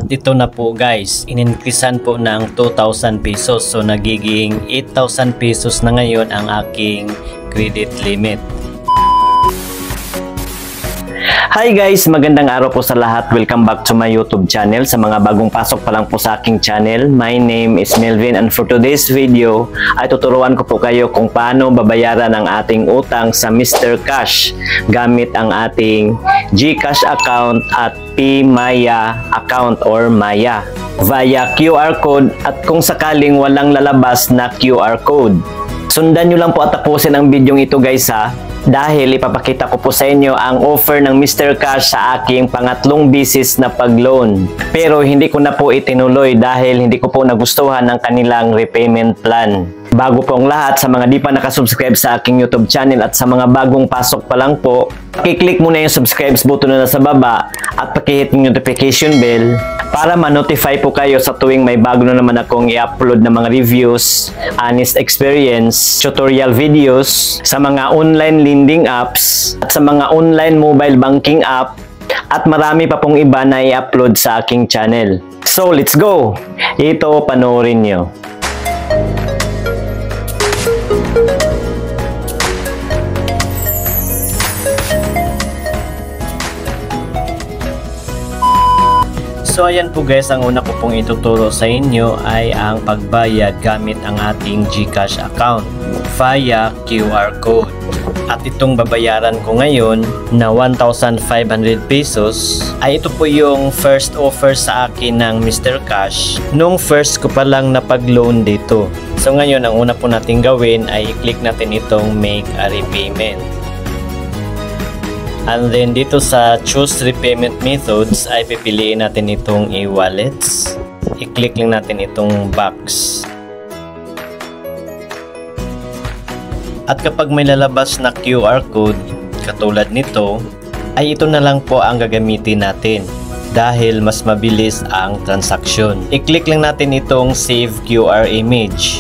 At ito na po guys, in-increasean po ng 2,000 pesos. So nagiging 8,000 pesos na ngayon ang aking credit limit. Hi guys! Magandang araw po sa lahat. Welcome back to my YouTube channel. Sa mga bagong pasok pa lang po sa aking channel, my name is Melvin and for today's video ay tuturuan ko po kayo kung paano babayaran ang ating utang sa Mr. Cash gamit ang ating GCash account at PMaya account or Maya via QR code at kung sakaling walang lalabas na QR code. Sundan nyo lang po at tapusin ang video ito guys ha, dahil ipapakita ko po sa inyo ang offer ng Mr. Cash sa aking pangatlong bisis na pag-loan. Pero hindi ko na po itinuloy dahil hindi ko po nagustuhan ang kanilang repayment plan. Bago po ang lahat, sa mga di pa nakasubscribe sa aking YouTube channel at sa mga bagong pasok pa lang po, pakiclick muna yung subscribe button na nasa baba at pakihit yung notification bell para ma-notify po kayo sa tuwing may bago na naman akong i-upload na mga reviews, honest experience, tutorial videos sa mga online lending apps at sa mga online mobile banking app at marami pa pong iba na i-upload sa aking channel. So let's go! Ito panoorin nyo. So ayan po guys, ang una ko pong ituturo sa inyo ay ang pagbayad gamit ang ating GCash account via QR code. At itong babayaran ko ngayon na 1,500 pesos ay ito po yung first offer sa akin ng Mr. Cash nung first ko pa lang na pag-loan dito. So ngayon ang una po natin gawin ay i-click natin itong make a repayment. And then dito sa choose repayment methods ay pipiliin natin itong e-wallets. I-click lang natin itong box. At kapag may lalabas na QR code katulad nito, ay ito na lang po ang gagamitin natin dahil mas mabilis ang transaksyon. I-click lang natin itong save QR image.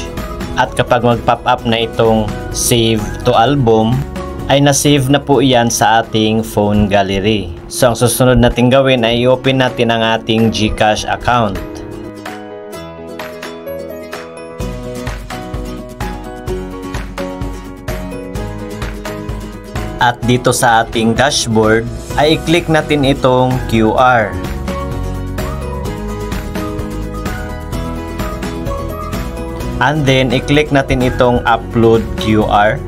At kapag mag-pop up na itong save to album, ay na-save na po iyan sa ating phone gallery. So ang susunod natin gawin ay i-open natin ang ating GCash account. At dito sa ating dashboard ay i-click natin itong QR. And then i-click natin itong upload QR.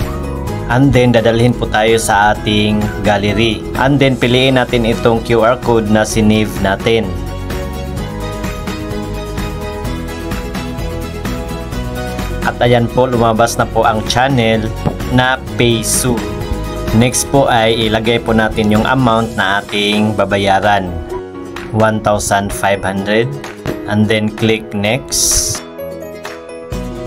And then dadalhin po tayo sa ating gallery. And then piliin natin itong QR code na sinave natin. At ayan po, lumabas na po ang channel na Paysu. Next po ay ilagay po natin yung amount na ating babayaran, 1,500. And then click next.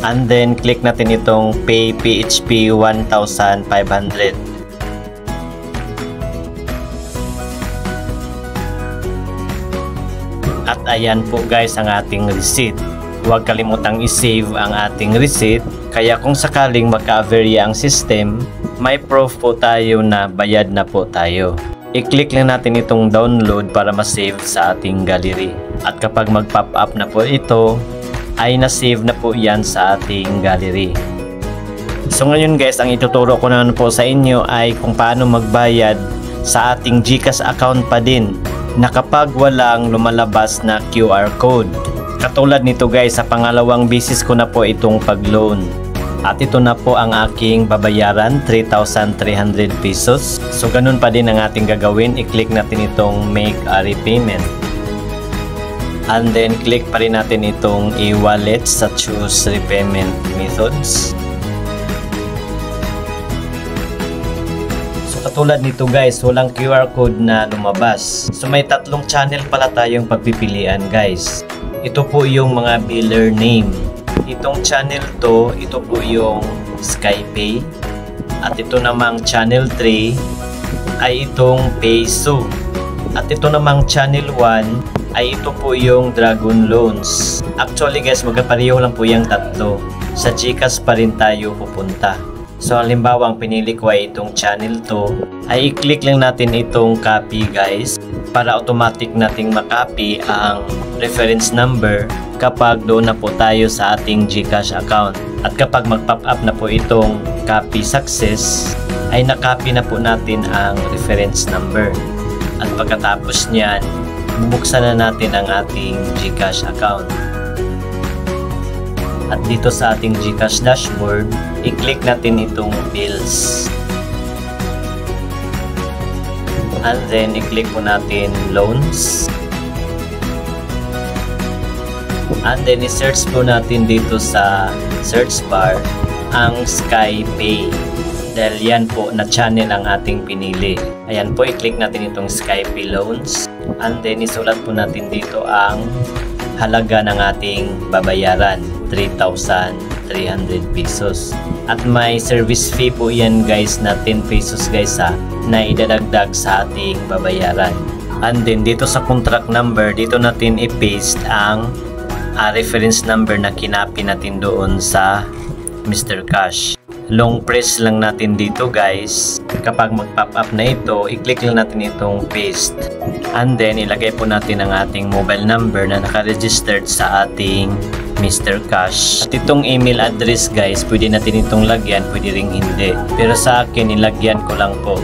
And then click natin itong pay PHP 1,500. At ayan po guys ang ating receipt. Huwag kalimutang i-save ang ating receipt. Kaya kung sakaling magka-averya ang system, may proof po tayo na bayad na po tayo. I-click lang natin itong download para ma-save sa ating gallery. At kapag mag-pop up na po ito, ay na-save na po yan sa ating gallery. So ngayon guys, ang ituturo ko naman po sa inyo ay kung paano magbayad sa ating GCash account pa din na kapag walang lumalabas na QR code. Katulad nito guys, sa pangalawang bisis ko na po itong pag-loan. At ito na po ang aking babayaran, 3,300 pesos. So ganun pa din ang ating gagawin, i-click natin itong make a repayment. And then click pa rin natin itong e-wallet sa choose repayment methods. So katulad nito guys, walang QR code na lumabas. So may tatlong channel pala tayong pagpipilian guys. Ito po yung mga biller name. Itong channel to, ito po yung Skypay. At ito namang channel 3 ay itong Paysu. At ito namang channel 1 ay ito po yung Dragon Loans. Actually guys, magkapareho lang po yung tatlo. Sa GCash pa rin tayo pupunta. So halimbawa ang pinili ko ay itong channel 2, ay i-click lang natin itong copy guys, para automatic nating makopy ang reference number kapag doon na po tayo sa ating GCash account. At kapag mag-pop up na po itong copy success, ay nakopy na po natin ang reference number. At pagkatapos niyan, bubuksan na natin ang ating GCash account. At dito sa ating GCash dashboard, i-click natin itong bills. And then, i-click po natin loans. And then, i-search po natin dito sa search bar ang SkyPay. Dahil yan po na channel ang ating pinili. Ayan po, i-click natin itong SkyPay loans. And then, isulat po natin dito ang halaga ng ating babayaran, 3,300 pesos. At may service fee po yan guys na 10 pesos guys na idadagdag sa ating babayaran. And then dito sa contract number, dito natin i-paste ang reference number na kinopy natin doon sa Mr. Cash. Long press lang natin dito guys. Kapag mag-pop up na ito, i-click lang natin itong paste. And then ilagay po natin ang ating mobile number na naka-registered sa ating Mr. Cash. At itong email address guys, pwede natin itong lagyan, pwede ring hindi. Pero sa akin, ilagyan ko lang po.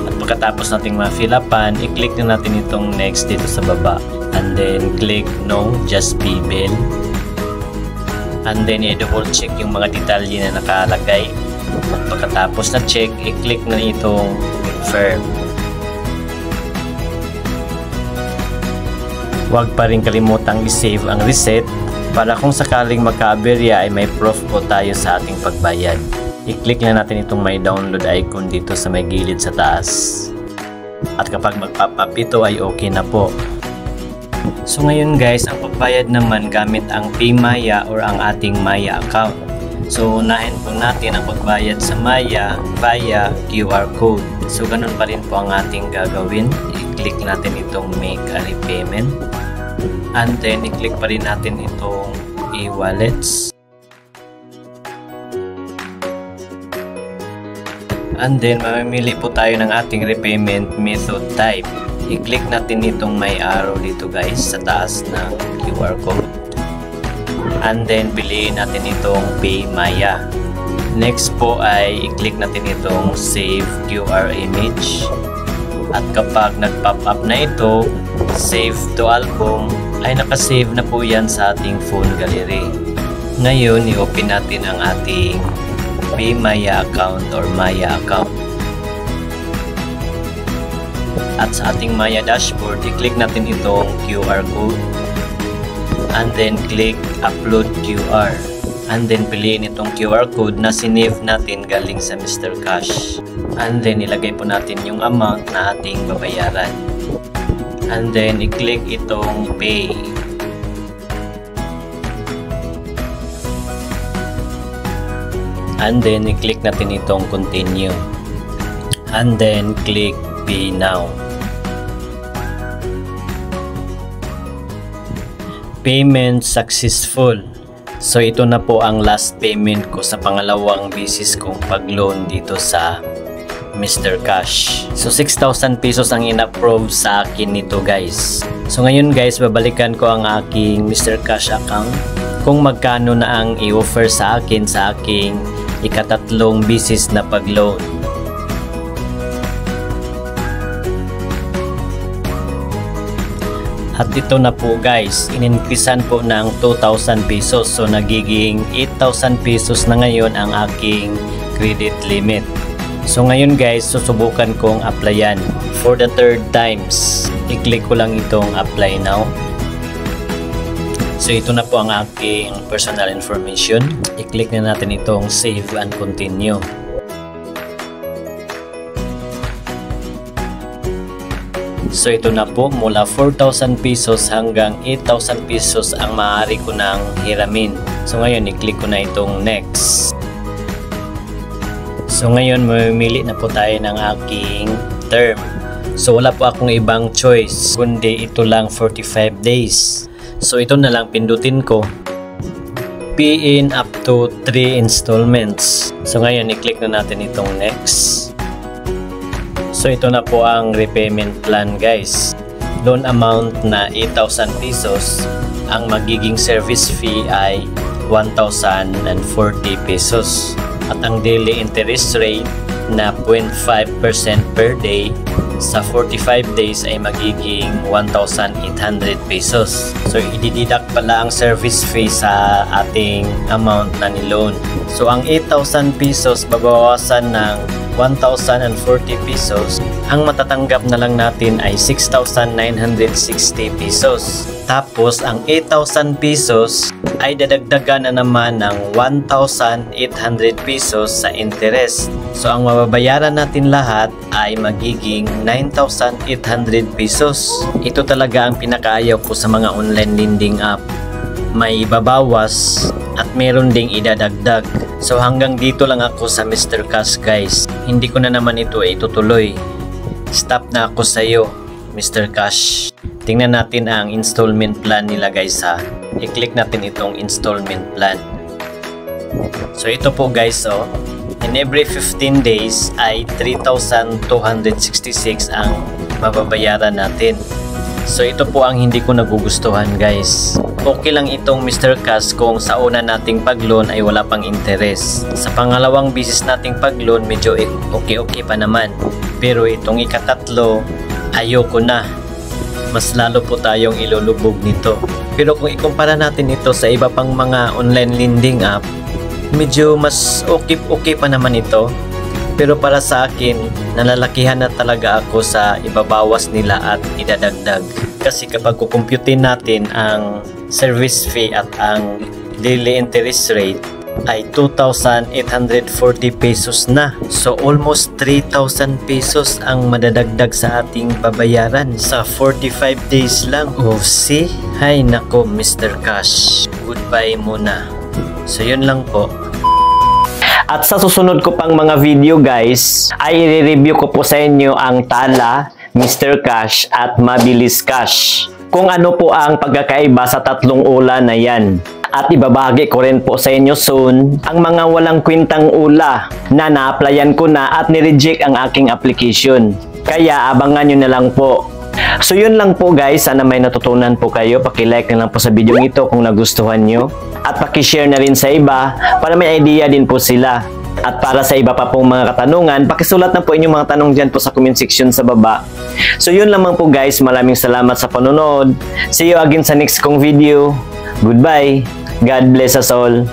At pagkatapos nating ma-fill upan, i-click na natin itong next dito sa baba. And then click no, just pay bill. And then i-double check yung mga detalye na nakalagay. At pagkatapos na check, i-click na itong confirm. Huwag pa rin kalimutang i-save ang receipt para kung sakaling magka-aberya ay may proof po tayo sa ating pagbayad. I-click na natin itong may download icon dito sa may gilid sa taas. At kapag mag-pop up ito ay okay na po. So ngayon guys, ang pagbayad naman gamit ang PayMaya or ang ating Maya account. So unahin po natin ang pagbayad sa Maya via QR code. So ganun pa rin po ang ating gagawin. I-click natin itong make a repayment. And then i-click pa rin natin itong e-wallets. And then mamimili po tayo ng ating repayment method type. I-click natin itong may arrow dito guys sa taas ng QR code. And then piliin natin itong PayMaya. Next po ay i-click natin itong save QR image. At kapag nag-pop up na ito, save to album, ay nakasave na po yan sa ating phone gallery. Ngayon, i-open natin ang ating PayMaya account or Maya account. At sa ating Maya dashboard, i-click natin itong QR code. And then click upload QR. And then piliin itong QR code na sinave natin galing sa Mr. Cash. And then ilagay po natin yung amount na ating babayaran. And then i-click itong pay. And then i-click natin itong continue. And then click pay now. Payment successful. So ito na po ang last payment ko sa pangalawang beses kong pag-loan dito sa Mr. Cash. So 6,000 pesos ang in-approve sa akin nito guys. So ngayon guys, babalikan ko ang aking Mr. Cash account kung magkano na ang i-offer sa akin sa aking ikatatlong beses na pag-loan. At ito na po guys, in-increasean po ng 2,000 pesos. So nagiging 8,000 pesos na ngayon ang aking credit limit. So ngayon guys, susubukan kong applyan for the third times. I-click ko lang itong apply now. So ito na po ang aking personal information. I-click na natin itong save and continue. So ito na po, mula 4,000 pesos hanggang 8,000 pesos ang maaari ko nang hiramin. So ngayon, i-click ko na itong next. So ngayon, mamimili na po tayo ng aking term. So wala po akong ibang choice, kundi ito lang 45 days. So ito na lang pindutin ko. pay in up to 3 installments. So ngayon, i-click na natin itong next. So ito na po ang repayment plan guys. Loan amount na 8,000 pesos. Ang magiging service fee ay 1,040 pesos. At ang daily interest rate na 0.5% per day sa 45 days ay magiging 1,800 pesos. So i-deduct pala ang service fee sa ating amount na ni-loan. So ang 8,000 pesos babawasan ng 1,040 pesos, ang matatanggap na lang natin ay 6,960 pesos. Tapos ang 8,000 pesos ay dadagdagan na naman ng 1,800 pesos sa interest. So ang mababayaran natin lahat ay magiging 9,800 pesos. Ito talaga ang pinakaayaw ko sa mga online lending app. May babawas at meron ding idadagdag. So hanggang dito lang ako sa Mr. Cash guys. Hindi ko na naman ito itutuloy. Stop na ako sa iyo, Mr. Cash. Tingnan natin ang installment plan nila guys ha. I-click natin itong installment plan. So ito po guys oh. In every 15 days ay 3,266 ang mababayaran natin. So ito po ang hindi ko nagugustuhan guys. Okay lang itong Mr. Cash kung sa una nating pag-loan ay wala pang interest. Sa pangalawang bisis nating pag-loan medyo okay pa naman. Pero itong ikatatlo ayoko na. Mas lalo po tayong ilulubog nito. Pero kung ikumpara natin ito sa iba pang mga online lending app, medyo mas okay pa naman ito. Pero para sa akin, nalalakihan na talaga ako sa ibabawas nila at idadagdag. Kasi kapag kukumputin natin ang service fee at ang daily interest rate ay 2,840 pesos na. So almost 3,000 pesos ang madadagdag sa ating babayaran sa 45 days lang. Oh see? Hay nako Mr. Cash. Goodbye muna. So yun lang po. At sa susunod ko pang mga video guys, ay i-review ko po sa inyo ang Tala, Mr. Cash at Mabilis Cash. Kung ano po ang pagkakaiba sa tatlong ula na yan. At ibabahagi ko rin po sa inyo soon ang mga walang kwentang ula na na-applyan ko na at nireject ang aking application. Kaya abangan nyo na lang po. So yun lang po guys, sana may natutunan po kayo. Paki-like na lang po sa video ito kung nagustuhan nyo. At paki-share na rin sa iba para may idea din po sila. At para sa iba pa pong mga katanungan, pakisulat na po inyong mga tanong dyan po sa comment section sa baba. So yun lamang po guys, maraming salamat sa panonood. See you again sa next kong video. Goodbye. God bless us all.